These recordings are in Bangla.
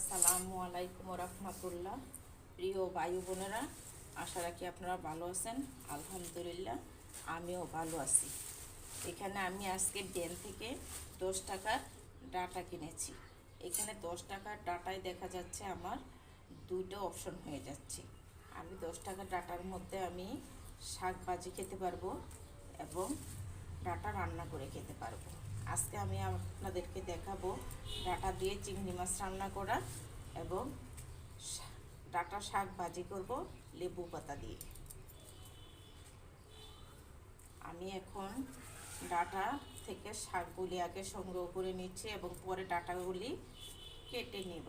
আসসালামু আলাইকুম রহমতুল্লাহ। প্রিয় ভাই বোনেরা, আশা রাখি আপনারা ভালো আছেন। আলহামদুলিল্লাহ আমিও ভালো আছি। এখানে আমি আজকে ব্যাংক থেকে 10 টাকার ডাটা কিনেছি। এখানে 10 টাকার ডাটায় দেখা যাচ্ছে আমার দুইটা অপশন হয়ে যাচ্ছে। আমি 10 টাকার ডাটার মধ্যে আমি শাক ভাজি খেতে পারবো এবং ডাটা রান্না করে খেতে পারবো। আজকে আমি আপনাদেরকে দেখাবো ডাটা দিয়ে চিংড়ি মাছ রান্না করা এবং ডাটা শাক ভাজি করব লেবু পাতা দিয়ে। আমি এখন ডাটা থেকে শাকগুলি আগে সংগ্রহ করে নিচ্ছি এবং পরে ডাটাগুলি কেটে নেব।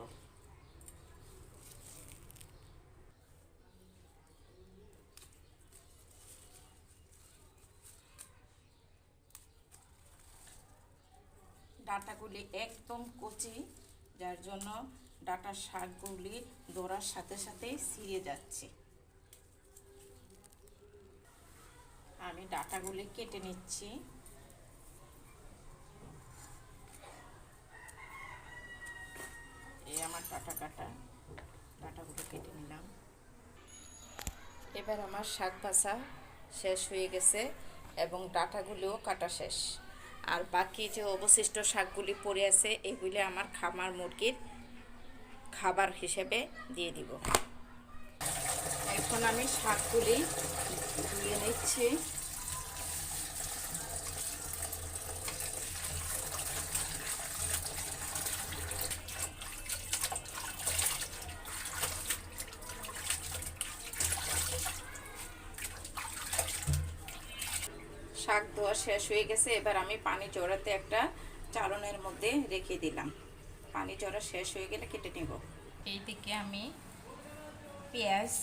ডাটাগুলি একদম কচি, যার জন্য ডাটার শাকগুলি ধরার সাথে সাথেই ছিঁড়ে যাচ্ছে। আমি ডাটাগুলি কেটে নিচ্ছি। এই আমার ডাটাগুলো কেটে নিলাম। এবার আমার শাক ভাজা শেষ হয়ে গেছে এবং ডাটাগুলিও কাটা শেষ। আর বাকি যে অবশিষ্ট শাকগুলি পড়ে আছে এগুলি আমার খামার মুরগির খাবার হিসেবে দিয়ে দিব। এখন আমি শাকগুলি দিয়ে নিচ্ছি। শাক ধোয়া শেষ হয়ে গেছে। এবার আমি পানি ঝরাতে একটা চালনের মধ্যে রেখে দিলাম। পানি ঝরা শেষ হয়ে গেলে কেটে নেব। এইদিকে আমি পেঁয়াজ,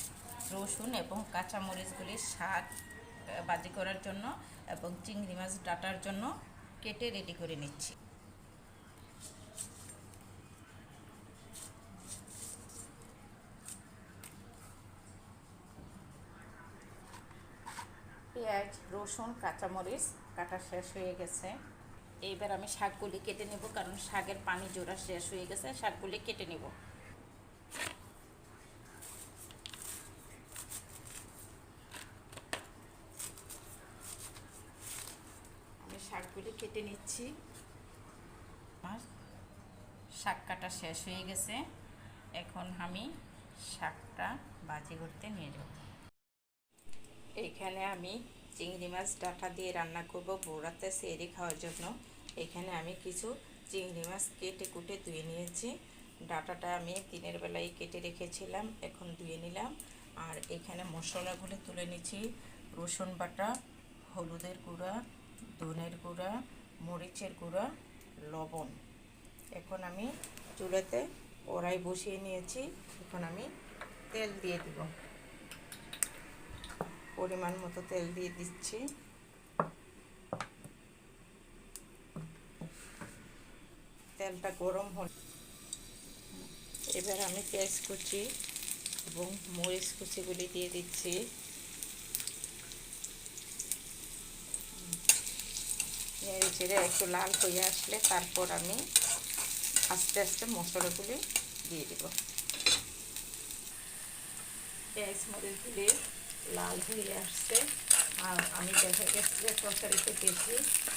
রসুন এবং কাঁচামরিচগুলি শাক ভাজি করার জন্য এবং চিংড়ি মাছ ডাটার জন্য কেটে রেডি করে নিচ্ছি। পেঁয়াজ, রসুন, কাঁচামরিচ কাটা শেষ হয়ে গেছে। এইবার আমি শাকগুলি কেটে নেব, কারণ শাকের পানি জোড়া শেষ হয়ে গেছে। শাকগুলি কেটে নেব। আমি শাকগুলি কেটে নিচ্ছি। আমার শাক কাটা শেষ হয়ে গেছে। এখন আমি শাকটা ভাজি করতে নিয়ে যাব। এইখানে আমি চিংড়ি মাছ ডাটা দিয়ে রান্না করব ভোরাতে সেরি খাওয়ার জন্য। এখানে আমি কিছু চিংড়ি মাছ কেটে কুটে ধুয়ে নিয়েছি। ডাটাটা আমি দিনের বেলায় কেটে রেখেছিলাম, এখন ধুয়ে নিলাম। আর এখানে মশলাগুলো তুলে নিচ্ছি। রসুন বাটা, হলুদের গুঁড়া, ধনের গুঁড়া, মরিচের গুঁড়া, লবণ। এখন আমি চুলাতে কড়াই বসিয়ে নিয়েছি। এখন আমি তেল দিয়ে দিব। পরিমাণ মতো তেল দিয়ে দিচ্ছি। তেলটা গরম হল। এবার আমি পেঁয়াজ কুচি এবং মরিচ কুচিগুলি দিয়ে দিচ্ছি। নেড়ে চেড়ে একটু লাল হয়ে আসলে তারপর আমি আস্তে আস্তে মশলাগুলি দিয়ে দেব। পেঁয়াজ মরিচগুলি লাল হয়ে আসছে। আর আমি দেখা গেছে তরকারিতে বেশি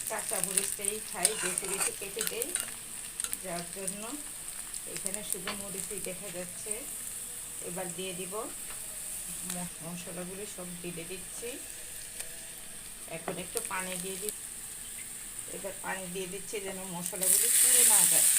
কাঁচা মরিচটাই খাই, বেশি বেশি কেটে দেই, যার জন্য এখানে শুধু মরিচই দেখা যাচ্ছে। এবার দিয়ে দিব মশলাগুলি, সব দিয়ে দিচ্ছি। এখন একটু পানি দিয়ে দিই। এবার পানি দিয়ে দিচ্ছি যেন মশলাগুলি পুড়ে না যায়।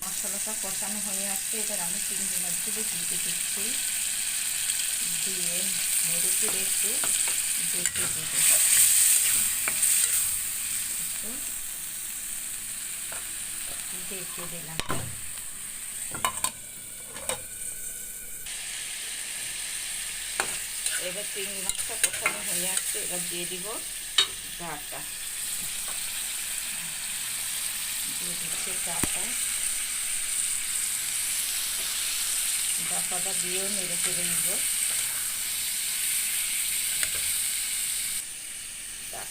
মশলাটা কষানো হয়ে আসছে। এবার আমি চিংড়ি মাছগুলো দিয়ে দিচ্ছি। দিয়ে নেড়ে চেড়ে একটু দেখে দেব। দেখে দিলাম। এবার চিংড়ি মাছটা কষানো হয়ে আসছে। এবার দিয়ে দিব ডাটা। দিয়ে দিচ্ছি ডাটাটা দিয়েও নেড়ে চেড়ে নিব।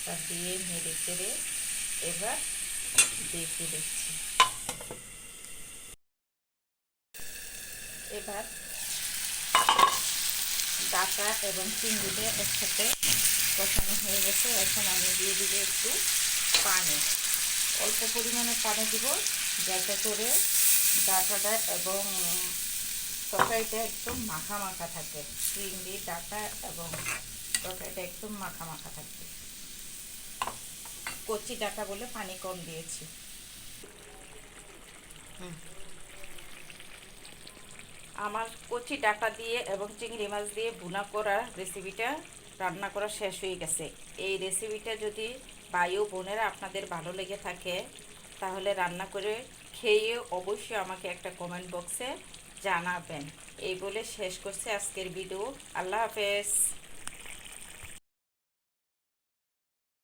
মাছটা দিয়ে নেড়ে চেড়ে এবার দেখে দিচ্ছি। এবার ডাটা এবং চিংড়িটা একসাথে কষানো হয়ে গেছে। এখন আমি দিয়ে দিব একটু পানি, অল্প পরিমাণে পানি দিব, যাতে করে ডাটাটা এবং তরকারিটা একদম মাখা মাখা থাকে। চিংড়ি, ডাটা এবং তরকারিটা একদম মাখা মাখা থাকবে। কচি ডাটা বলে পানি কম দিয়েছি। আমার কচি ডাটা দিয়ে এবং চিংড়ি মাছ দিয়ে ভুনা করা রেসিপিটা রান্না করা শেষ হয়ে গেছে। এই রেসিপিটা যদি ভাই ও বোনেরা আপনাদের ভালো লেগে থাকে তাহলে রান্না করে খেয়ে অবশ্যই আমাকে একটা কমেন্ট বক্সে জানাবেন। এই বলে শেষ করছি আজকের ভিডিও। আল্লাহ হাফেজ।